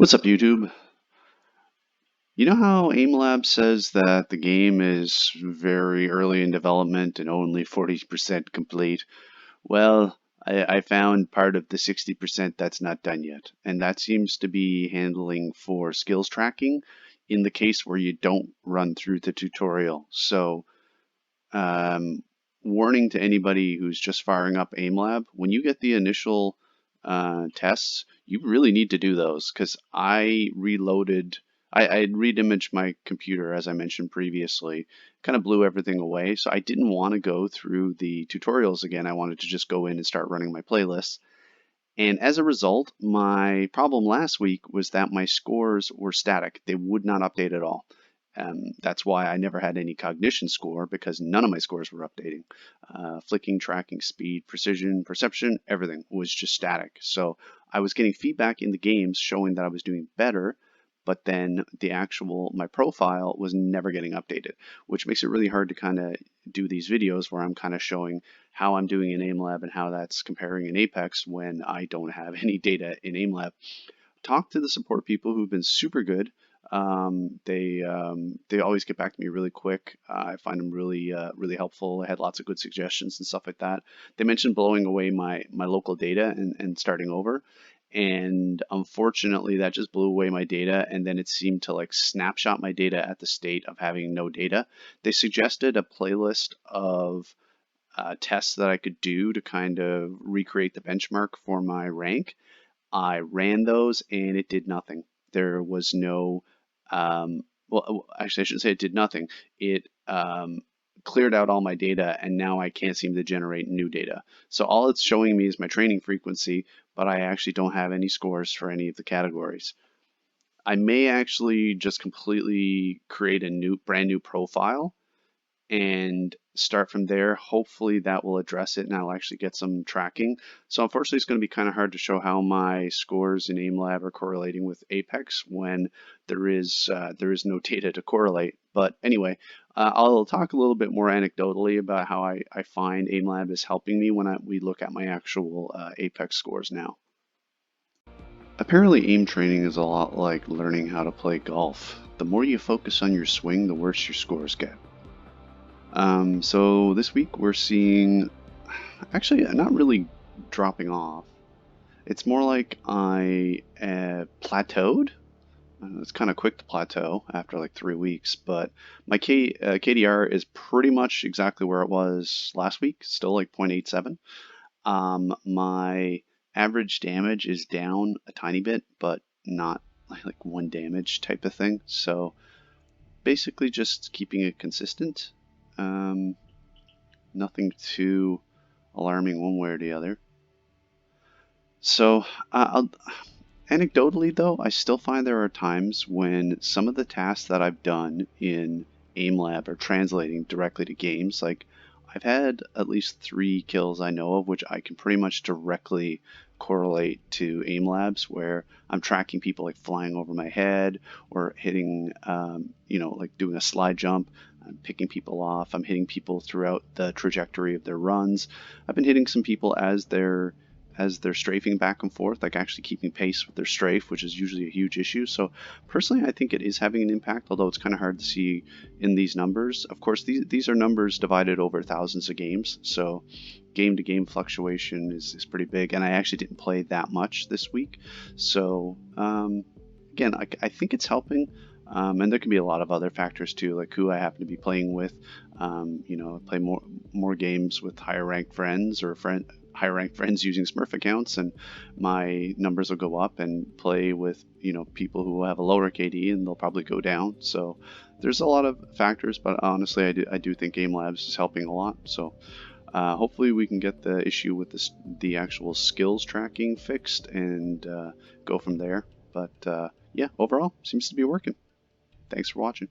What's up, YouTube? You know how Aimlab says that the game is very early in development and only 40% complete? Well, I found part of the 60% that's not done yet, and that seems to be handling for skills tracking in the case where you don't run through the tutorial. So, um, warning to anybody who's just firing up Aimlab, when you get the initial tests, you really need to do those because I reloaded. I had re-imaged my computer, as I mentioned previously, kind of blew everything away. So I didn't want to go through the tutorials again. I wanted to just go in and start running my playlists. And as a result, my problem last week was that my scores were static. They would not update at all. That's why I never had any cognition score because none of my scores were updating. Flicking, tracking, speed, precision, perception, everything was just static. So I was getting feedback in the games showing that I was doing better, but then my profile was never getting updated, which makes it really hard to kind of do these videos where I'm kind of showing how I'm doing in Aimlab and how that's comparing in Apex when I don't have any data in Aimlab. Talk to the support people who've been super good. They always get back to me really quick. I find them really helpful. I had lots of good suggestions and stuff like that. They mentioned blowing away my local data and starting over. And unfortunately, that just blew away my data, and then it seemed to like snapshot my data at the state of having no data. They suggested a playlist of tests that I could do to kind of recreate the benchmark for my rank. I ran those and it did nothing. There was no, well, actually, I shouldn't say it did nothing. It cleared out all my data and now I can't seem to generate new data. So all it's showing me is my training frequency, but I actually don't have any scores for any of the categories. I may actually just completely create a brand new profile and start from there. Hopefully that will address it and I'll actually get some tracking. So unfortunately, it's going to be kind of hard to show how my scores in Aimlab are correlating with Apex when there is no data to correlate. But anyway, I'll talk a little bit more anecdotally about how I find Aimlab is helping me when we look at my actual Apex scores now. Apparently, aim training is a lot like learning how to play golf. The more you focus on your swing, the worse your scores get. So this week we're seeing, actually not really dropping off. It's more like I plateaued. It's kind of quick to plateau after like 3 weeks, but my KDR is pretty much exactly where it was last week, still like 0.87. My average damage is down a tiny bit, but not like one damage type of thing. So basically just keeping it consistent. Nothing too alarming one way or the other. So, anecdotally though, I still find there are times when some of the tasks that I've done in Aimlab are translating directly to games. Like, I've had at least 3 kills I know of, which I can pretty much directly correlate to Aimlabs, where I'm tracking people like flying over my head or hitting, like doing a slide jump. I'm picking people off. I'm hitting people throughout the trajectory of their runs. I've been hitting some people as they're strafing back and forth, like actually keeping pace with their strafe, which is usually a huge issue. So personally, I think it is having an impact, although it's kind of hard to see in these numbers. Of course, these are numbers divided over thousands of games, so game-to-game fluctuation is pretty big, and I actually didn't play that much this week. So again, I think it's helping. And there can be a lot of other factors too, like who I happen to be playing with. I play more games with higher ranked friends or higher ranked friends using Smurf accounts, and my numbers will go up. And play with people who have a lower KD, and they'll probably go down. So there's a lot of factors, but honestly, I do think Game Labs is helping a lot. So hopefully we can get the issue with the actual skills tracking fixed and go from there. But yeah, overall seems to be working. Thanks for watching.